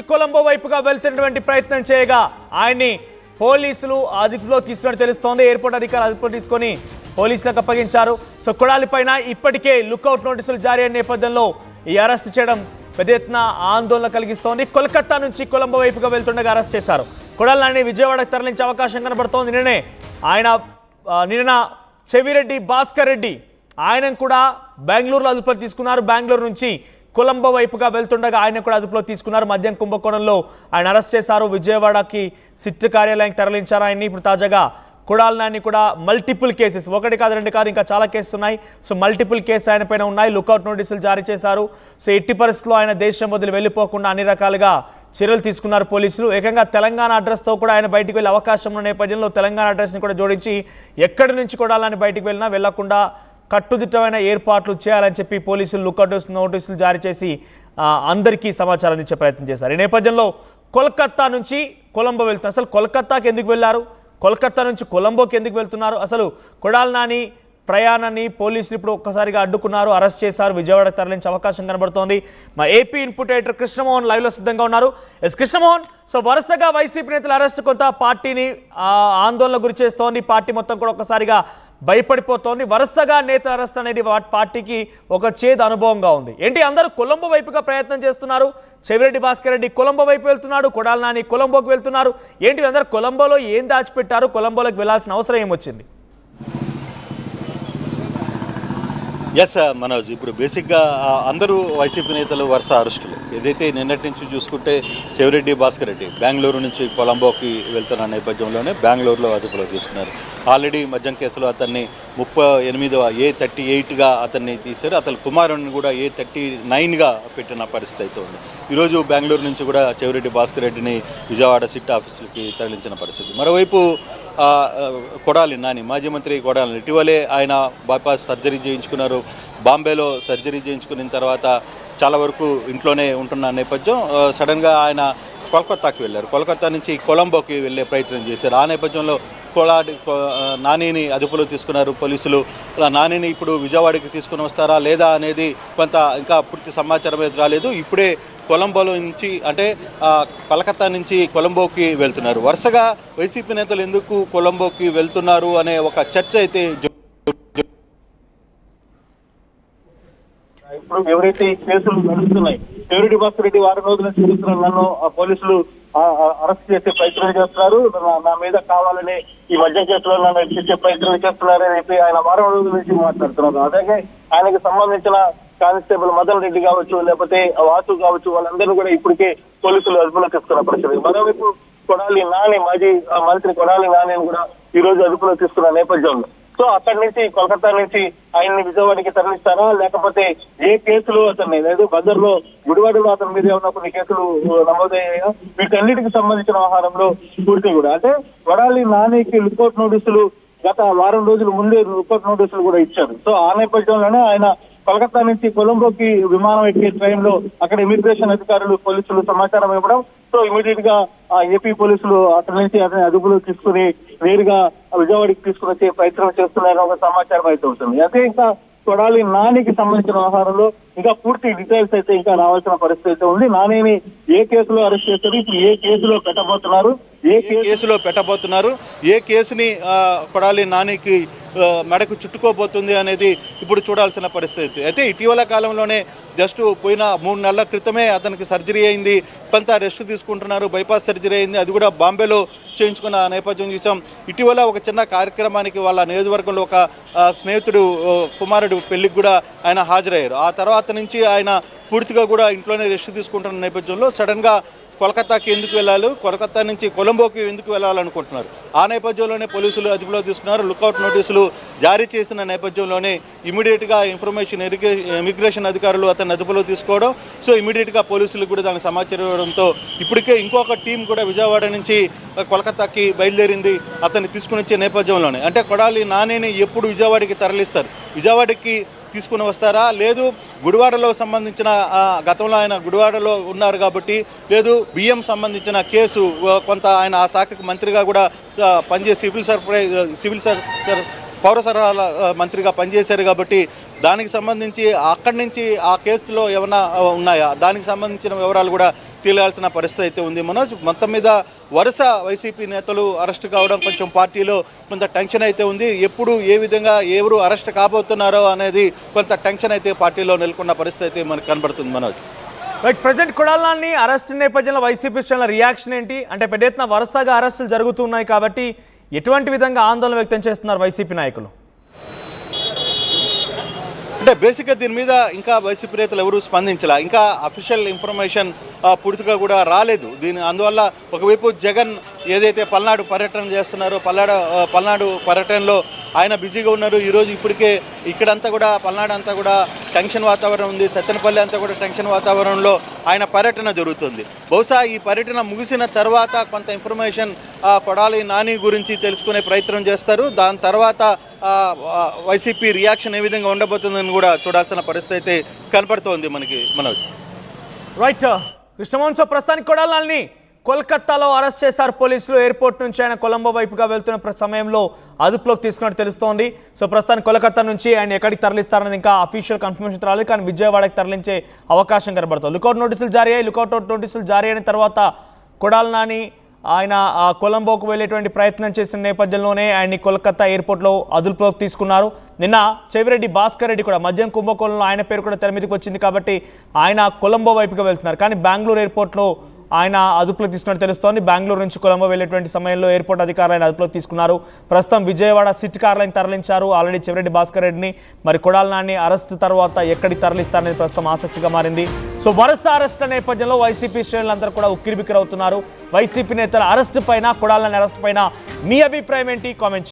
కొలంబో వైపుగా వెళ్తున్నటువంటి ప్రయత్నం చేయగా ఆయన్ని పోలీసులు అదుపులో తీసుకుని తెలుస్తోంది. ఎయిర్పోర్ట్ అధికారులు అదుపులో తీసుకొని పోలీసులకు అప్పగించారు. సో కొడాలి పైన ఇప్పటికే లుకౌట్ నోటీసులు జారీ అయిన నేపథ్యంలో ఈ అరెస్ట్ చేయడం పెద్ద ఎత్తున ఆందోళన కలిగిస్తోంది. కోల్కతా నుంచి కొలంబో వైపుగా వెళ్తుండగా అరెస్ట్ చేశారు. కొడాలిని విజయవాడకు తరలించే అవకాశం కనబడుతోంది. నిన్న చెవిరెడ్డి భాస్కర్ రెడ్డి ఆయన కూడా బెంగళూరులో అదుపులో తీసుకున్నారు. బెంగళూరు నుంచి కొలంబో వైపుగా వెళ్తుండగా ఆయన కూడా అదుపులో తీసుకున్నారు. మద్యం కుంభకోణంలో ఆయన అరెస్ట్ చేశారు. విజయవాడకి సిట్ కార్యాలయానికి తరలించారు ఆయన్ని. ఇప్పుడు తాజాగా కొడాలిని కూడా మల్టిపుల్ కేసెస్, ఒకటి కాదు రెండు కాదు ఇంకా చాలా కేసులు ఉన్నాయి. సో మల్టిపుల్ కేసు ఆయన పైన ఉన్నాయి. లుకౌట్ నోటీసులు జారీ చేశారు. సో ఎట్టి పరిస్థితుల్లో ఆయన దేశం వదిలి వెళ్ళిపోకుండా అన్ని రకాలుగా చర్యలు తీసుకున్నారు పోలీసులు. ఏకంగా తెలంగాణ అడ్రస్తో కూడా ఆయన బయటికి వెళ్ళే అవకాశం ఉన్న నేపథ్యంలో తెలంగాణ అడ్రస్ని కూడా జోడించి ఎక్కడి నుంచి కొడాలని బయటికి వెళ్ళినా వెళ్లకుండా కట్టుదిట్టమైన ఏర్పాట్లు చేయాలని చెప్పి పోలీసులు లుకౌట్ నోటీసులు జారీ చేసి అందరికీ సమాచారం ఇచ్చే ప్రయత్నం చేశారు. ఈ నేపథ్యంలో కోల్కతా నుంచి కొలంబో వెళ్తున్నారు. అసలు కోల్కతాకి ఎందుకు వెళ్ళారు, కోల్కతా నుంచి కొలంబోకి ఎందుకు వెళ్తున్నారు, అసలు కొడాలిని ప్రయాణాన్ని పోలీసులు ఇప్పుడు ఒక్కసారిగా అడ్డుకున్నారు, అరెస్ట్ చేశారు. విజయవాడకు తరలించే అవకాశం కనబడుతోంది. మా ఏపీ ఇన్పుట్ ఎడిటర్ కృష్ణమోహన్ లైవ్లో సిద్ధంగా ఉన్నారు. కృష్ణమోహన్, సో వరుసగా వైసీపీ నేతల అరెస్ట్ కొంత పార్టీని ఆందోళన గురి చేస్తోంది. పార్టీ మొత్తం కూడా ఒక్కసారిగా భయపడిపోతోంది. వరుసగా నేత అరెస్ట్ అనేది పార్టీకి ఒక చేదు అనుభవంగా ఉంది. ఏంటి అందరూ కొలంబో వైపుగా ప్రయత్నం చేస్తున్నారు. చెవిరెడ్డి భాస్కర్ రెడ్డి కొలంబో వైపు వెళ్తున్నాడు, కొడాలిని కొలంబోకి వెళ్తున్నారు. ఏంటి అందరూ కొలంబోలో ఏం దాచిపెట్టారు, కొలంబోలోకి వెళ్లాల్సిన అవసరం ఏమొచ్చింది? ఎస్ మనోజ్, ఇప్పుడు బేసిక్గా అందరూ వైసీపీ నేతలు వరుస అరెస్టులు. ఏదైతే నిన్నటి నుంచి చూసుకుంటే చెవిరెడ్డి భాస్కర్ రెడ్డి బెంగళూరు నుంచి కొలంబోకి వెళ్తున్న నేపథ్యంలోనే బెంగళూరులో అదుపులో తీసుకున్నారు. ఆల్రెడీ మద్యం కేసులో అతన్ని 38వ A38గా అతన్ని తీశారు. అతని కుమారుడిని కూడా A39గా పెట్టిన పరిస్థితి అయితే ఉంది. ఈరోజు బెంగళూరు నుంచి కూడా చెవిరెడ్డి భాస్కర్ రెడ్డిని విజయవాడ సిట్ ఆఫీసులకి తరలించిన పరిస్థితి. మరోవైపు కొడాలి నాని, మాజీ మంత్రి కొడాలి, ఇటీవలే ఆయన బైపాస్ సర్జరీ చేయించుకున్నారు. బాంబేలో సర్జరీ చేయించుకున్న తర్వాత చాలా వరకు ఇంట్లోనే ఉంటున్న నేపథ్యం సడన్గా ఆయన కోల్కతాకి వెళ్ళారు. కోల్కతా నుంచి కొలంబోకి వెళ్ళే ప్రయత్నం చేశారు. ఆ నేపథ్యంలో నానిని అదుపులో తీసుకున్నారు పోలీసులు. నానిని ఇప్పుడు విజయవాడకి తీసుకుని వస్తారా లేదా అనేది కొంత ఇంకా పూర్తి సమాచారం అయితే రాలేదు. ఇప్పుడే కొలంబోలో నుంచి అంటే కలకత్తా నుంచి కొలంబోకి వెళ్తున్నారు. వరుసగా వైసీపీ నేతలు ఎందుకు కొలంబోకి వెళ్తున్నారు అనే ఒక చర్చ అయితే ఇప్పుడు ఎవరైతే ఈ కేసులు నడుస్తున్నాయి, చెవిరెడ్డి భాస్కర్ రెడ్డి వారం రోజుల నుంచి చూస్తున్న నన్ను పోలీసులు అరెస్ట్ చేసే ప్రయత్నం చేస్తున్నారు, నా మీద కావాలని ఈ మద్యం కేసులో నన్ను చేసే ప్రయత్నం చేస్తున్నారు అని చెప్పి ఆయన వారం రోజుల నుంచి మాట్లాడుతున్నారు. అలాగే ఆయనకు సంబంధించిన కానిస్టేబుల్ మదన్ రెడ్డి కావచ్చు, లేకపోతే వాసు కావచ్చు, వాళ్ళందరూ కూడా ఇప్పటికే పోలీసులు అదుపులో తీసుకున్న పరిస్థితి. మరోవైపు కొడాలి నాని, మాజీ మంత్రి కొడాలి నానిని కూడా ఈ రోజు అదుపులో తీసుకున్న నేపథ్యంలో సో అక్కడి నుంచి కోల్కతా నుంచి ఆయన్ని విజయవాడకి తరలిస్తారా, లేకపోతే ఏ కేసులు అతన్ని లేదు బజర్లో గుడివాడలో అతని మీద ఏమన్నా కొన్ని కేసులు నమోదయ్యాయో వీటన్నిటికి సంబంధించిన వ్యవహారంలో పూర్తి కూడా అంటే కొడాలి నానికి లుకౌట్ నోటీసులు గత వారం రోజుల ముందే లుకౌట్ నోటీసులు కూడా ఇచ్చారు. సో ఆ నేపథ్యంలోనే ఆయన కోల్కతా నుంచి కొలంబోకి విమానం ఎక్కే ట్రైన్ లో అక్కడ ఇమిగ్రేషన్ అధికారులు పోలీసులు సమాచారం ఇవ్వడం, సో ఇమీడియట్ గా ఏపీ పోలీసులు అక్కడి నుంచి అతని అదుపులో తీసుకుని నేరుగా విజయవాడకి తీసుకుని వచ్చే ప్రయత్నం చేస్తున్నారని ఒక సమాచారం అయితే ఉంటుంది. అదే ఇంకా కొడాలి నానికి సంబంధించిన వ్యవహారంలో ఇంకా పూర్తి డీటెయిల్స్ అయితే ఇంకా రావాల్సిన పరిస్థితి అయితే ఉంది. నానిని ఏ కేసులో అరెస్ట్ చేస్తారు, ఇప్పుడు ఏ కేసులో పెట్టబోతున్నారు, ఏ కేసుని కొడాలి నానికి మెడకు చుట్టుకోబోతుంది అనేది ఇప్పుడు చూడాల్సిన పరిస్థితి. అయితే ఇటీవల కాలంలోనే జస్ట్ పోయిన 3 నెలల క్రితమే అతనికి సర్జరీ అయింది, కొంత రెస్ట్ తీసుకుంటున్నారు, బైపాస్ సర్జరీ అయింది, అది కూడా బాంబేలో చేయించుకున్న నేపథ్యం చూసాం. ఇటీవల ఒక చిన్న కార్యక్రమానికి వాళ్ళ నియోజకవర్గంలో ఒక స్నేహితుడు కుమారుడు పెళ్లికి కూడా ఆయన హాజరయ్యారు. ఆ తర్వాత నుంచి ఆయన పూర్తిగా కూడా ఇంట్లోనే రెస్ట్ తీసుకుంటున్న నేపథ్యంలో సడన్గా కోల్కతాకి ఎందుకు వెళ్ళాలి, కోల్కతా నుంచి కొలంబోకి ఎందుకు వెళ్ళాలనుకుంటున్నారు. ఆ నేపథ్యంలోనే పోలీసులు అదుపులో తీసుకున్నారు. లుకౌట్ నోటీసులు జారీ చేసిన నేపథ్యంలోనే ఇమీడియట్గా ఇమిగ్రేషన్ అధికారులు అతన్ని అదుపులో తీసుకోవడం, సో ఇమీడియట్గా పోలీసులకు కూడా దానికి సమాచారం ఇవ్వడంతో ఇప్పటికే ఇంకొక టీం కూడా విజయవాడ నుంచి కోల్కతాకి బయలుదేరింది అతన్ని తీసుకుని వచ్చే నేపథ్యంలోనే. అంటే కొడాలి నానిని ఎప్పుడు విజయవాడకి తరలిస్తారు, విజయవాడకి తీసుకుని వస్తారా, లేదు గుడివాడలో సంబంధించిన గతంలో ఆయన గుడివాడలో ఉన్నారు కాబట్టి లేదు బియ్యం సంబంధించిన కేసు కొంత ఆయన ఆ శాఖకు మంత్రిగా కూడా పనిచేసి సివిల్ పౌర సరఫరాల మంత్రిగా పనిచేశారు కాబట్టి దానికి సంబంధించి అక్కడి నుంచి ఆ కేసులో ఏమైనా ఉన్నాయా, దానికి సంబంధించిన వివరాలు కూడా తేలాల్సిన పరిస్థితి అయితే ఉంది మనోజ్. మొత్తం మీద వరుస వైసీపీ నేతలు అరెస్ట్ కావడం కొంచెం పార్టీలో కొంత టెన్షన్ అయితే ఉంది. ఎప్పుడు ఏ విధంగా ఎవరు అరెస్ట్ కాబోతున్నారో అనేది కొంత టెన్షన్ అయితే పార్టీలో నెలకొన్న పరిస్థితి అయితే మనకు కనబడుతుంది Manoj. Right, present Kodali Nani arrest నేపథ్యంలో వైసీపీ శ్రేణుల రియాక్షన్ ఏంటి? అంటే పెద్ద ఎత్తున వరుసగా అరెస్టులు జరుగుతున్నాయి కాబట్టి ఎటువంటి విధంగా ఆందోళన వ్యక్తం చేస్తున్నారు వైసీపీ నాయకులు? అంటే బేసిక్గా దీని మీద ఇంకా వైసీపీ నేతలు ఎవరు స్పందించాల, ఇంకా అఫీషియల్ ఇన్ఫర్మేషన్ పూర్తిగా కూడా రాలేదు. అందువల్ల ఒకవైపు జగన్ ఏదైతే పల్నాడు పర్యటన చేస్తున్నారో పల్నాడు పర్యటనలో ఆయన బిజీగా ఉన్నారు. ఈరోజు ఇప్పటికే ఇక్కడంతా కూడా పల్నాడు అంతా కూడా టెన్షన్ వాతావరణం ఉంది. సత్తెనపల్లి అంతా కూడా టెన్షన్ వాతావరణంలో ఆయన పర్యటన జరుగుతుంది. బహుశా ఈ పర్యటన ముగిసిన తర్వాత కొంత ఇన్ఫర్మేషన్ కొడాలి నాని గురించి తెలుసుకునే ప్రయత్నం చేస్తారు. దాని తర్వాత వైసీపీ రియాక్షన్ ఏ విధంగా ఉండబోతుందని కూడా చూడాల్సిన పరిస్థితి అయితే కనపడుతోంది మనోజ్. రైట్, కృష్ణమోహన్, సో ప్రస్తుతానికి కొడాలి నాని కోల్కతాలో అరెస్ట్ చేశారు పోలీసులు. ఎయిర్పోర్ట్ నుంచి ఆయన కొలంబో వైపుగా వెళ్తున్న సమయంలో అదుపులోకి తీసుకున్నట్టు తెలుస్తోంది. సో ప్రస్తుతానికి కోల్కతా నుంచి ఆయన ఎక్కడికి తరలిస్తారనేది ఇంకా అఫీషియల్ కన్ఫర్మేషన్ రాలేదు, కానీ విజయవాడకి తరలించే అవకాశం కనబడుతుంది. లుకౌట్ నోటీసులు జారీ అయ్యాయి. లుకౌట్ నోటీసులు జారీ అయిన తర్వాత కొడాలి నాని ఆయన కొలంబోకు వెళ్ళేటువంటి ప్రయత్నం చేసిన నేపథ్యంలోనే ఆయన్ని కోల్కతా ఎయిర్పోర్ట్లో అదుపులోకి తీసుకున్నారు. నిన్న చెవిరెడ్డి భాస్కర్ రెడ్డి కూడా మద్యం కుంభకోణంలో ఆయన పేరు కూడా తెర మీదకి వచ్చింది కాబట్టి ఆయన కొలంబో వైపుగా వెళ్తున్నారు. కానీ బెంగళూరు ఎయిర్పోర్ట్లో ఆయన అదుపులోకి తీసుకున్నట్టు తెలుస్తోంది. బెంగళూరు నుంచి కొలంబో వెళ్ళేటువంటి సమయంలో ఎయిర్పోర్ట్ అధికారులు ఆయన అదుపులోకి తీసుకున్నారు. ప్రస్తుతం విజయవాడ సిట్ కార్లను తరలించారు. ఆల్రెడీ చెవిరెడ్డి భాస్కర్ రెడ్డిని. మరి కొడాలి నాని అరెస్ట్ తర్వాత ఎక్కడికి తరలిస్తారనేది ప్రస్తుతం ఆసక్తిగా మారింది. సో వరుస అరెస్టుల నేపథ్యంలో వైసీపీ శ్రేణులందరూ కూడా ఉక్కిరిబిక్కిరవుతున్నారు. వైసీపీ నేతల అరెస్టు పైన, కొడాలి నాని అరెస్ట్ పైన మీ అభిప్రాయం ఏంటి? కామెంట్